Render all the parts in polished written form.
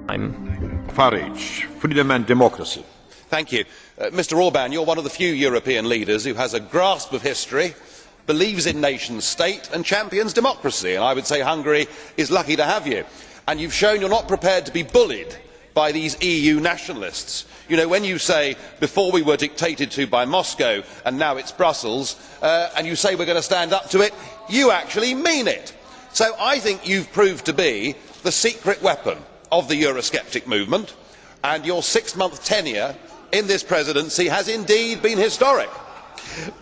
Farage, Freedom and Democracy. Thank you. Mr Orban, you're one of the few European leaders who has a grasp of history, believes in nation state and champions democracy, and I would say Hungary is lucky to have you. And you've shown you're not prepared to be bullied by these EU nationalists. You know, when you say before we were dictated to by Moscow and now it's Brussels, and you say we're going to stand up to it, you actually mean it. So I think you've proved to be the secret weapon of the Eurosceptic movement, and your 6-month tenure in this presidency has indeed been historic,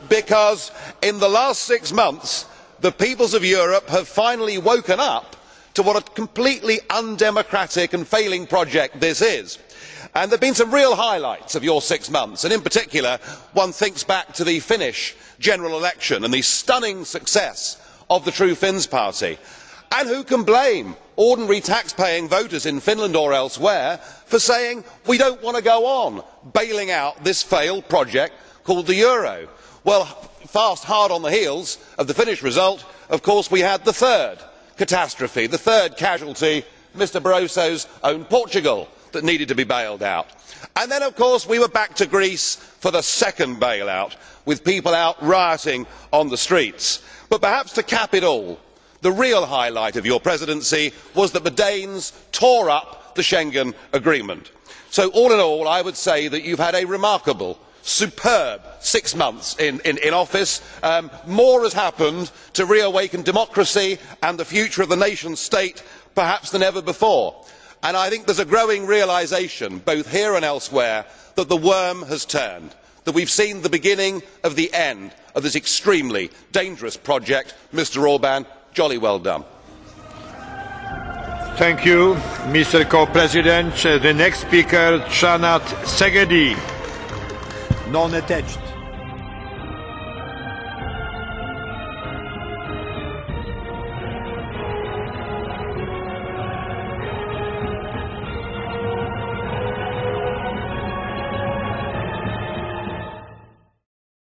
because in the last 6 months the peoples of Europe have finally woken up to what a completely undemocratic and failing project this is. And there have been some real highlights of your 6 months, and in particular one thinks back to the Finnish general election and the stunning success of the True Finns party. And who can blame ordinary tax-paying voters in Finland or elsewhere for saying we don't want to go on bailing out this failed project called the euro? Well, fast hard on the heels of the Finnish result, of course, we had the third catastrophe, the third casualty, Mr Barroso's own Portugal, that needed to be bailed out. And then, of course, we were back to Greece for the second bailout, with people out rioting on the streets. But perhaps to cap it all, the real highlight of your presidency was that the Danes tore up the Schengen Agreement. So all in all, I would say that you've had a remarkable, superb 6 months in office. More has happened to reawaken democracy and the future of the nation state perhaps than ever before. And I think there is a growing realisation, both here and elsewhere, that the worm has turned, that we have seen the beginning of the end of this extremely dangerous project. Mr Orban, jolly well done. Thank you, Mr. Co-President. The next speaker, Chanat Segedi. Non attached.